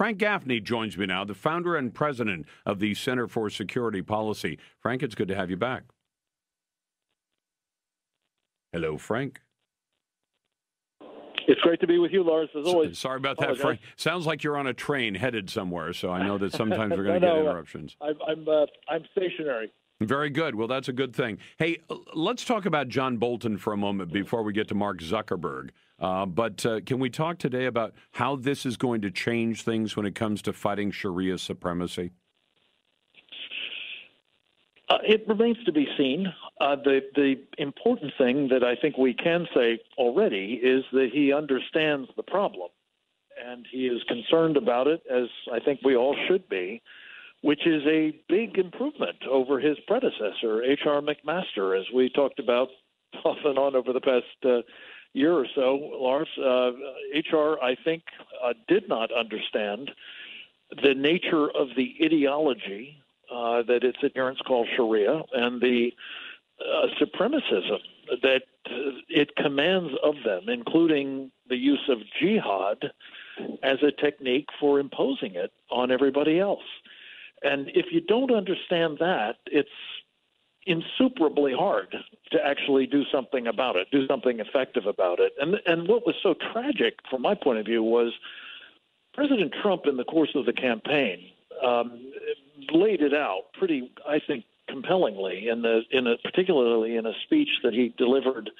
Frank Gaffney joins me now, the founder and president of the Center for Security Policy. Frank, it's good to have you back. Hello, Frank. It's great to be with you, Lars, as always. Sorry about that, Frank. Sounds like you're on a train headed somewhere, so I know that sometimes we're going to get interruptions. I'm stationary. Very good. Well, that's a good thing. Hey, let's talk about John Bolton for a moment before we get to Mark Zuckerberg. But can we talk today about how this is going to change things when it comes to fighting Sharia supremacy? It remains to be seen. The important thing that I think we can say already is that he understands the problem, and he is concerned about it, as I think we all should be, which is a big improvement over his predecessor, H.R. McMaster, as we talked about off and on over the past year or so. Lars, H.R., I think, did not understand the nature of the ideology that its adherents call Sharia and the supremacism that it commands of them, including the use of jihad as a technique for imposing it on everybody else. And if you don't understand that, it's insuperably hard to actually do something about it, do something effective about it. And what was so tragic from my point of view was President Trump, in the course of the campaign, laid it out pretty, I think, compellingly, particularly in a speech that he delivered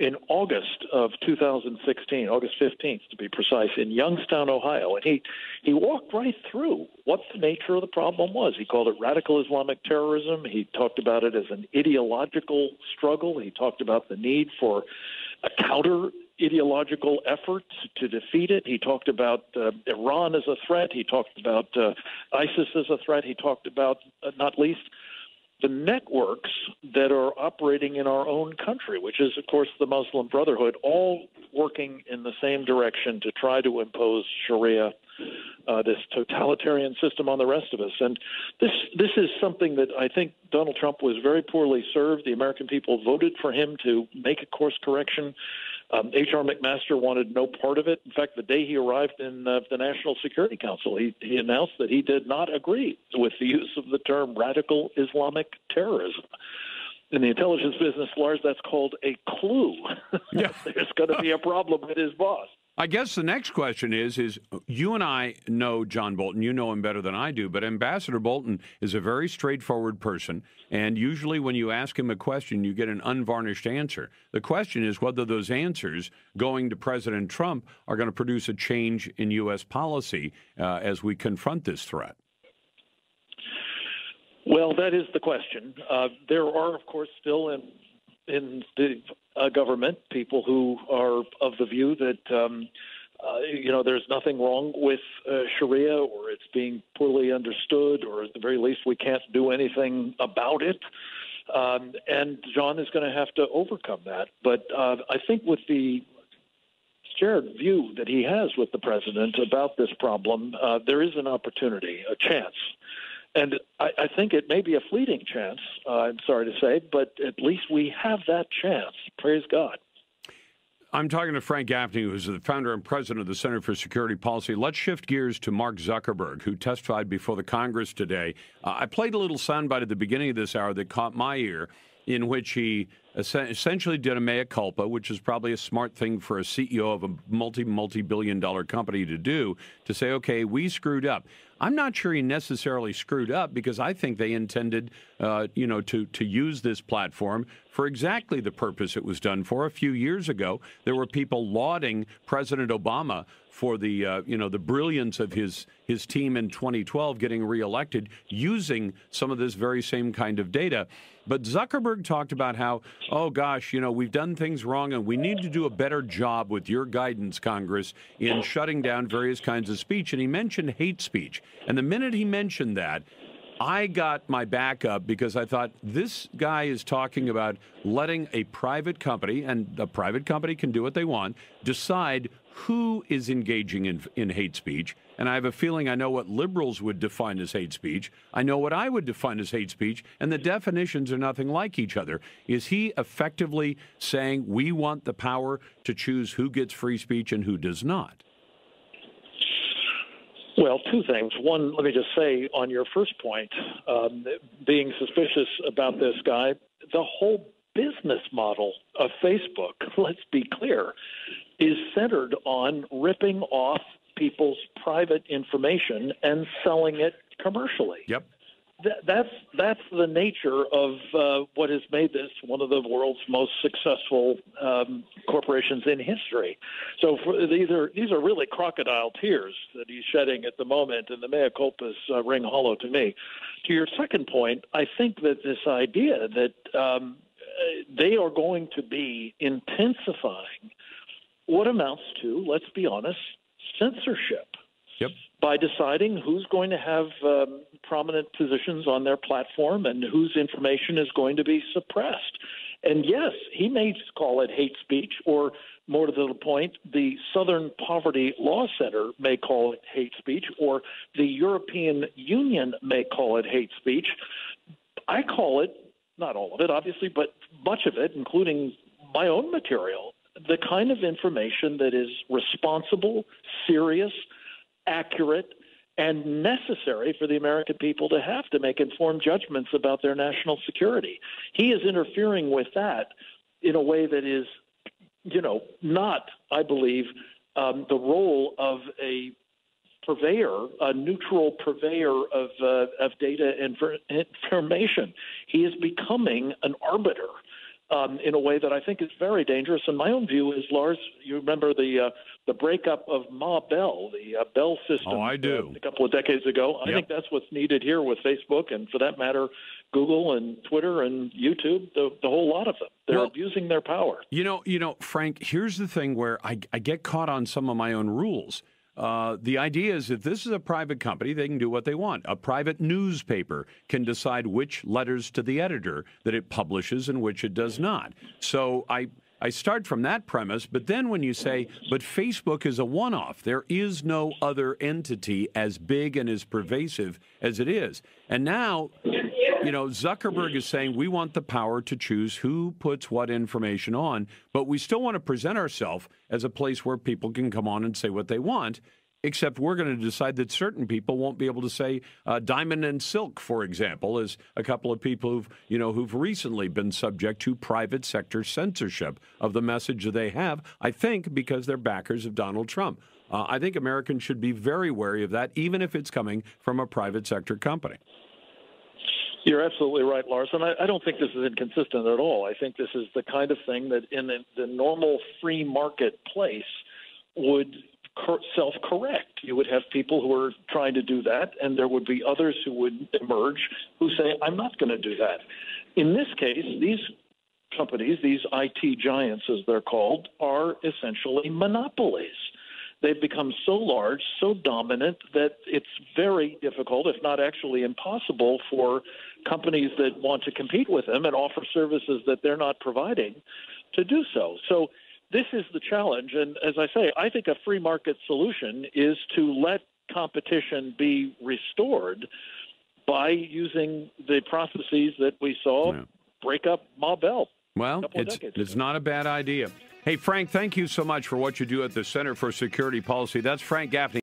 in August of 2016, August 15th to be precise, in Youngstown, Ohio. And he walked right through what the nature of the problem was. He called it radical Islamic terrorism. He talked about it as an ideological struggle. He talked about the need for a counter-ideological effort to defeat it. He talked about Iran as a threat. He talked about ISIS as a threat. He talked about, not least, the networks that are operating in our own country, which is, of course, the Muslim Brotherhood, all working in the same direction to try to impose Sharia, this totalitarian system, on the rest of us. And this is something that I think Donald Trump was very poorly served. The American people voted for him to make a course correction. H.R. McMaster wanted no part of it. In fact, the day he arrived in the National Security Council, he announced that he did not agree with the use of the term radical Islamic terrorism. In the intelligence business, Lars, that's called a clue. Yeah. There's going to be a problem with his boss. I guess the next question is you and I know John Bolton. You know him better than I do, but Ambassador Bolton is a very straightforward person, and usually when you ask him a question, you get an unvarnished answer. The question is whether those answers going to President Trump are going to produce a change in U.S. policy as we confront this threat. Well, that is the question. There are, of course, still in the government people who are of the view that there's nothing wrong with Sharia, or it's being poorly understood, or at the very least we can't do anything about it. And John is going to have to overcome that. But I think with the shared view that he has with the president about this problem, there is an opportunity, a chance. And I think it may be a fleeting chance, I'm sorry to say, but at least we have that chance. Praise God. I'm talking to Frank Gaffney, who's the founder and president of the Center for Security Policy. Let's shift gears to Mark Zuckerberg, who testified before the Congress today. I played a little soundbite at the beginning of this hour that caught my ear, in which he essentially did a mea culpa, which is probably a smart thing for a CEO of a multi-billion-dollar company to do, to say, okay, we screwed up. I'm not sure he necessarily screwed up, because I think they intended, to use this platform for exactly the purpose it was done for. A few years ago, there were people lauding President Obama for the the brilliance of his team in 2012 getting reelected using some of this very same kind of data. But Zuckerberg talked about how, oh gosh, we've done things wrong and we need to do a better job with your guidance, Congress, in shutting down various kinds of speech. And he mentioned hate speech. And the minute he mentioned that, I got my back up, because I thought, this guy is talking about letting a private company, and a private company can do what they want, decide who is engaging in hate speech. And I have a feeling I know what liberals would define as hate speech. I know what I would define as hate speech, and the definitions are nothing like each other. Is he effectively saying we want the power to choose who gets free speech and who does not? Well, two things. One, let me just say on your first point, being suspicious about this guy, the whole business model of Facebook, let's be clear, is centered on ripping off people's private information and selling it commercially. Yep. That's the nature of what has made this one of the world's most successful corporations in history. So these are really crocodile tears that he's shedding at the moment, and the mea culpas ring hollow to me. To your second point, I think that this idea that they are going to be intensifying what amounts to, let's be honest, censorship. Yep. By deciding who's going to have prominent positions on their platform and whose information is going to be suppressed. And yes, he may call it hate speech, or more to the point, the Southern Poverty Law Center may call it hate speech, or the European Union may call it hate speech. I call it, not all of it, obviously, but much of it, including my own material, the kind of information that is responsible, serious, accurate, and necessary for the American people to have to make informed judgments about their national security. He is interfering with that in a way that is, not, I believe, the role of a purveyor, a neutral purveyor of data and information. He is becoming an arbiter in a way that I think is very dangerous. And my own view is, Lars, you remember the breakup of Ma Bell, the Bell system. Oh, I do. A couple of decades ago. I think that's what's needed here with Facebook, and for that matter, Google and Twitter and YouTube, the whole lot of them. They're abusing their power. Frank, here's the thing where I get caught on some of my own rules. The idea is if this is a private company, they can do what they want. A private newspaper can decide which letters to the editor that it publishes and which it does not. So I start from that premise, but then when you say, but Facebook is a one-off, there is no other entity as big and as pervasive as it is. And now, Zuckerberg is saying we want the power to choose who puts what information on, but we still want to present ourselves as a place where people can come on and say what they want, except we're going to decide that certain people won't be able to say diamond and silk, for example, as a couple of people who've recently been subject to private sector censorship of the message that they have, I think because they're backers of Donald Trump. I think Americans should be very wary of that, even if it's coming from a private sector company. You're absolutely right, Lars, and I don't think this is inconsistent at all. I think this is the kind of thing that in the normal free market place would self-correct. You would have people who are trying to do that, and there would be others who would emerge who say, I'm not going to do that. In this case, these companies, these IT giants as they're called, are essentially monopolies. They've become so large, so dominant, that it's very difficult, if not actually impossible, for companies that want to compete with them and offer services that they're not providing to do so. So this is the challenge. And as I say, I think a free market solution is to let competition be restored by using the processes that we saw break up Ma Bell. Well, it's not a bad idea. Hey, Frank, thank you so much for what you do at the Center for Security Policy. That's Frank Gaffney.